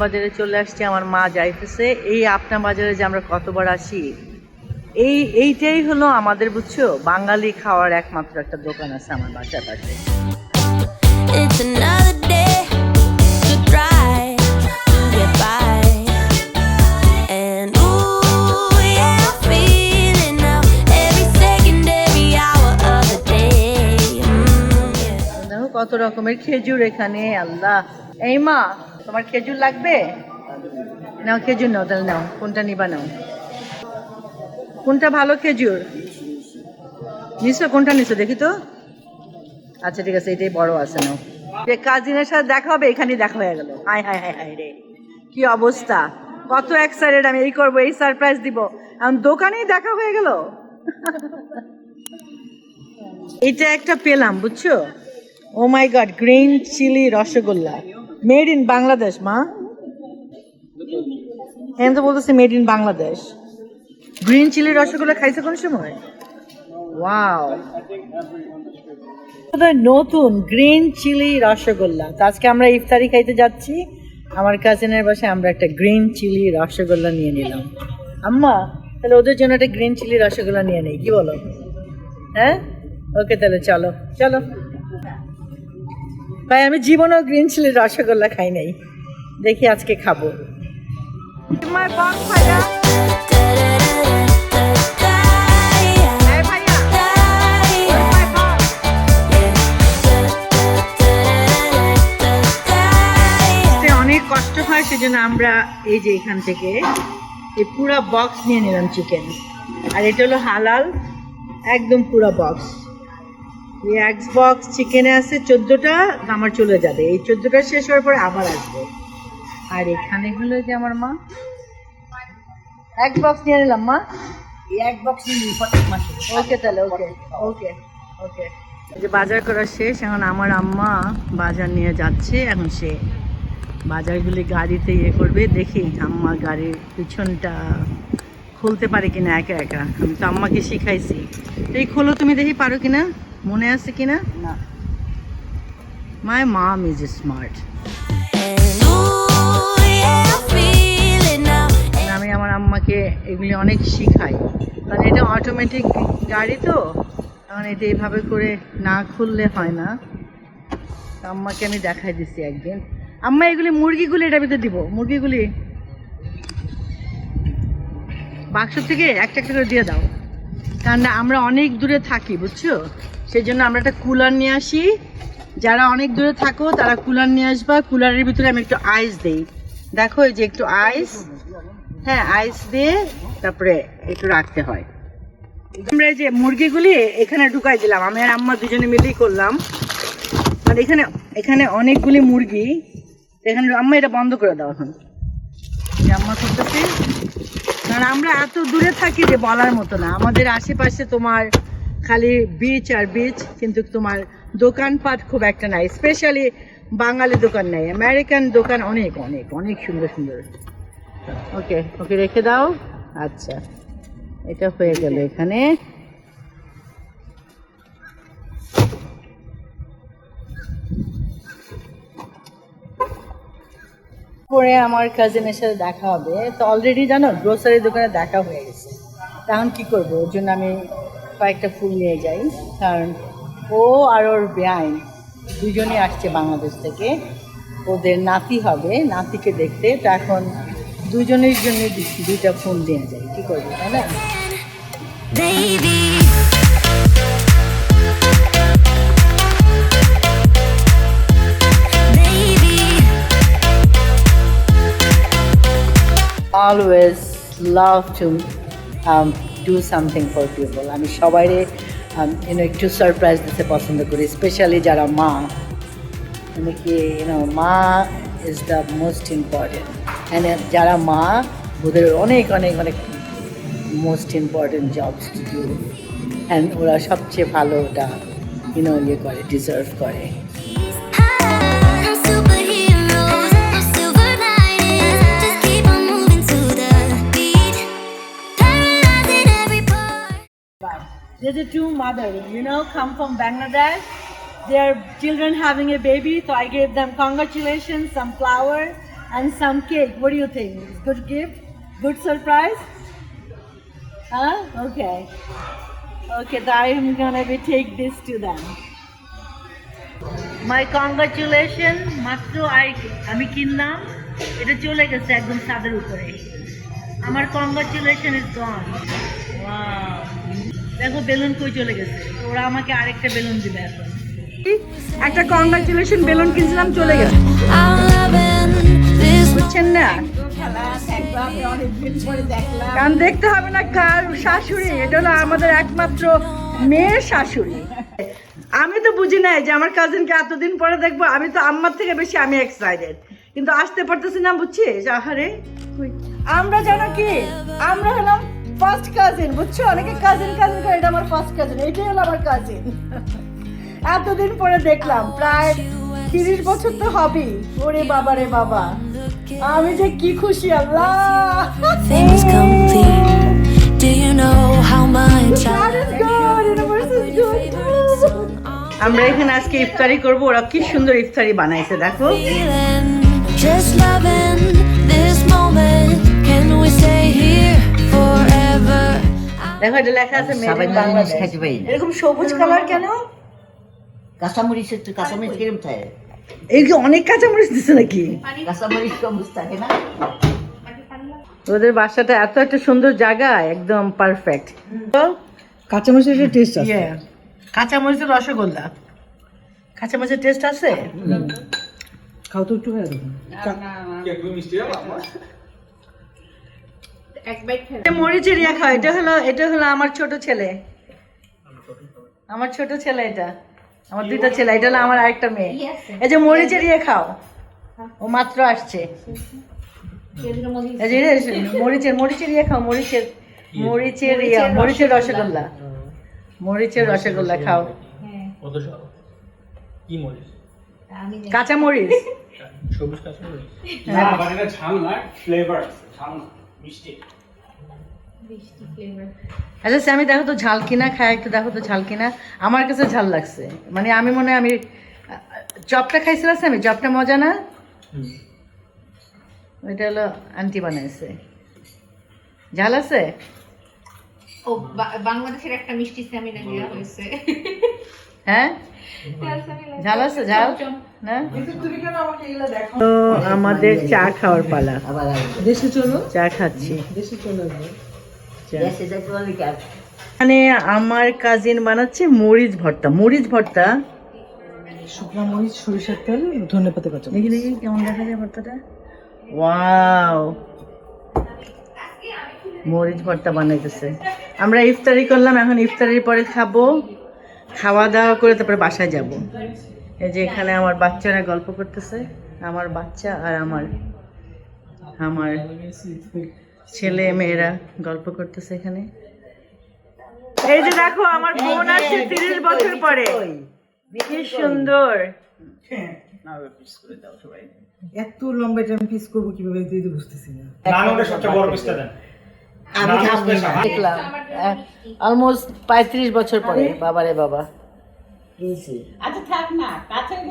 বাজারে চলে আসছি। আমার মা যাইতেছে। এই আপনা বাজারে যে আমরা কতবার আসি, এইটাই হলো আমাদের, বুঝছো, বাঙালি খাওয়ার একমাত্র একটা দোকান আছে আমার বাসার পাশে। কত রকমের খেজুর এখানে, আল্লাহ। এই মা, তোমার খেজুর লাগবে? নাও খেজুর, নাও তাহলে, নাও কোনটা নিবা, নাও কোনটা ভালো খেজুর নিছো, কোনটা নিছো দেখি তো। আচ্ছা ঠিক আছে, এটাই বড় আছে, নাও। যে কাজিনের সাথে দেখা হবে, এখানেই দেখা হয়ে গেল। হাই হাই হাই হাই রে, কি অবস্থা, কত এক্সাইটেড আমি, এই করবো, এই সারপ্রাইজ দিব, এখন দোকানেই দেখা হয়ে গেল। এটা একটা পেলাম, বুঝছো। Oh my god, green chilli rasgulla, made in Bangladesh. মা হ্যাঁ তো বলতেছে made in Bangladesh. Green chilli rasgulla খাইছে কোন সময়? ওয়াও, নতুন গ্রিন চিলি রসগোল্লা। তো আজকে আমরা ইফতারি খাইতে যাচ্ছি আমার কাজিনের বাসায়। আমরা একটা গ্রিন চিলি রসগোল্লা নিয়ে নিলাম। আম্মা, তাহলে ওদের জন্য একটা গ্রিন চিলি রসগোল্লা নিয়ে নেই, কি বলো? হ্যাঁ, ওকে, তাহলে চলো চলো। ভাই, আমি জীবনেও গ্রিন চিলি রসগোল্লা খাই নাই, দেখি আজকে খাবো। অনেক কষ্ট হয়, সেজন্য আমরা এই যে এখান থেকে এই পুরা বক্স নিয়ে নিলাম চিকেন। আর এটা হলো হালাল, একদম পুরা বক্স। এই এক বক্স চিকেনে আছে 14টা, আমার চলে যাবে। এই 14টা শেষ হওয়ার পরে আবার আসবো। আর এখানে হলো যে আমার মা এক বক্স নিয়ে নিলাম। মা, এই এক বক্স নিয়ে ওকে, তাহলে ওকে ওকে ওকে। এই যে বাজার করা শেষ, এখন আমার আম্মা বাজার নিয়ে যাচ্ছে। এখন সে বাজারগুলি গাড়িতে ইয়ে করবে। দেখি আম্মা গাড়ির পিছনটা খুলতে পারে কিনা একা একা। আমি তো আম্মাকে শিখাইছি। এই খোলো তুমি, দেখি পারো কিনা, মনে আছে কিনা। না, মাই মম ইজ স্মার্ট। আমি আমার আম্মাকে এগুলি অনেক শিখাই, কারণ এটা অটোমেটিক গাড়ি তো, কারণ এটা এইভাবে করে না খুললে হয় না। আম্মাকে আমি দেখাই দিচ্ছি একদিন। আম্মা, এগুলি মুরগিগুলি এটার ভিতরে দিব, মুরগিগুলি বাক্স থেকে একটা একটা করে দিয়ে দাও। কারণ আমরা অনেক দূরে থাকি, বুঝছো, সেই জন্য আমরা একটা কুলার নিয়ে আসি। যারা অনেক দূরে থাকো তারা কুলার নিয়ে আসবা। কুলারের ভিতরে আমি একটু আইস দিই, দেখো এই যে একটু আইস, হ্যাঁ আইস দিয়ে তারপরে একটু রাখতে হয়। আমরা এই যে মুরগিগুলি এখানে ঢুকাই দিলাম, আমি আর আম্মা দুজনে মিলেই করলাম। আর এখানে এখানে অনেকগুলি মুরগি, এখানে আম্মা এটা বন্ধ করে দাও এখন। আম্মা করতেছে, কারণ আমরা এত দূরে থাকি যে বলার মতো না। আমাদের আশেপাশে তোমার খালি বিচ আর বিচ, কিন্তু তোমার দোকানপাট খুব একটা নাই। স্পেশালি বাঙালি দোকান নাই, আমেরিকান দোকান অনেক অনেক অনেক সুন্দর সুন্দর। ওকে ওকে, রেখে দাও। আচ্ছা, এটা হয়ে গেল এখানে। পরে আমার কাজিনের সাথে দেখা হবে। তো অলরেডি জানো গ্রোসারি দোকানে দেখা হয়ে গেছে। তখন কি করবো, ওর জন্য আমি কয়েকটা ফুল নিয়ে যাই। কারণ ও আর ওর বেআইন দুজনেই আসছে বাংলাদেশ থেকে, ওদের নাতি হবে, নাতিকে দেখতে। তো এখন দুজনের জন্য দুইটা ফুল নিয়ে যাই, কি করবো, তাই না? Always love to do something for people. আমি সবাইরে একটু সারপ্রাইজ দিতে পছন্দ করি, স্পেশালি যারা মা। মানে কি মা is the most important. And যারা মা, ওদের অনেক অনেক অনেক most important jobs to do, and ওরা সবচেয়ে ভালো ওটা ইয়ে করে, ডিজার্ভ করে। There's a two mothers, come from Bangladesh. Their children having a baby, so I gave them congratulations, some flowers, and some cake. What do you think? Good gift? Good surprise? Huh? Okay. Okay, so I am gonna be take this to them. My congratulations. মাত্র আমি কিনলাম, এটা চলে গেছে একদম ছাদের উপরে। আমার কংগ্রাচুলেশন ইজ গন। ওয়াও, দেখো বেলুন কই চলে গেছে। ওরা আমাকে আরেকটা বেলুন দিবে এখন। একটা কংগ্রাচুলেশন বেলুন কিনছিলাম, চলে গেছে। বুঝছেন না, কারণ দেখতে হবে না কার শাশুড়ি, এটা হলো আমাদের একমাত্র মেয়ের শাশুড়ি। আমি তো বুঝি নাই যে আমার কাজিনকে এতদিন পরে দেখবো। আমি তো আম্মার থেকে বেশি আমি এক্সাইটেড, কিন্তু আসতে পারতেছি না, বুঝছিস? আহারে, আমরা জানো কি, আমরা হলাম ফার্স্ট কাজিন, বুঝছো? অনেকে কাজিন কাজিন করে, এটা আমার ফার্স্ট কাজিন, এটাই হলো আমার কাজিন। এতদিন পরে দেখলাম, প্রায় 30 বছর তো হবেই। ওরে বাবা রে বাবা, আমি যে কি খুশি। আল্লাহ, আমরা এখানে আজকে ইফতারি করবো। ওরা কি সুন্দর ইফতারি বানাইছে দেখো। দেখো, এটা লেখা আছে মেড ইন বাংলাদেশ। এরকম সবুজ কালার কেন? কাঁচামরিচের তো কাঁচামরিচ কিরম থাকে? এই কি অনেক কাঁচামরিচ দিছে নাকি? কাঁচামরিচ সবুজ থাকে না? ওদের বাসাটা এত একটা সুন্দর জায়গা, একদম পারফেক্ট। কাঁচামরিচের টেস্ট আছে। কাঁচামরিচের রসগোল্লা, কাঁচামরিচের টেস্ট আছে। খাও তো একটু, মরিচের ইয়া খাও। এটা হলো আমার ছোট ছেলে, আমার ছোট ছেলে, এটা আমার দুইটা ছেলে, এটা হলো আমার আরেকটা মেয়ে। এই যে মরিচের ইয়ে খাও, ও মাত্র আসছে। মরিচের ইয়ে খাও, মরিচের রসগোল্লা, মরিচের রসগোল্লা খাও। কাঁচা মরিচ, সবুজ কাঁচা মরিচ না, মানে এটা ঝাল না, ফ্লেভার, ঝাল না, মিষ্টি ফ্লেভার। আচ্ছা স্যামি, দেখো তো ঝাল কিনা, খায় একটু দেখো তো ঝাল কিনা। আমার কাছে ঝাল লাগছে, মানে আমি মনে হয় আমি চপটা খাইছিলাম স্যামি, চপটা মজা না? ওইটা হলো আন্টি বানাইছে। ঝাল আছে? ও বাংলাদেশের একটা মিষ্টি স্যামি লাগিয়া হয়েছে। হ্যাঁ, ঝাল আছে, ঝাল না? তো আমাদের চা খাওয়ার পালা। দেশে চলো, চা খাচ্ছি। দেশে চলো। মানে আমার কাজিন বানাচ্ছে মরিচ ভর্তা। মরিচ ভর্তা, শুকনো মরিচ, সরিষার তেল, ধনেপাতা কাঁচা। দেখি দেখি কেমন দেখা যায় ভর্তাটা। ওয়াও, মরিচ ভর্তা বানাইতেছে। আমরা ইফতারি করলাম, এখন ইফতারির পরে খাবো। খাওয়া দাওয়া করে তারপরে বাসায় যাব। এই যে এখানে আমার বাচ্চারা গল্প করতেছে, আমার বাচ্চা আর আমার ছেলে মেয়েরা গল্প করতেছে এখানে। এই যে দেখো, আমার বোন আসছে 30 বছর পরে, কি সুন্দর। এত লম্বা এটা আমি পিস করবো কিভাবে বুঝতেছি না। নানুরে সবচেয়ে বড় পিসটা দেন। দেখলাম অলমোস্ট 35 বছর পরে। বাবারে বাবা, আচ্ছা থাক না, কাছে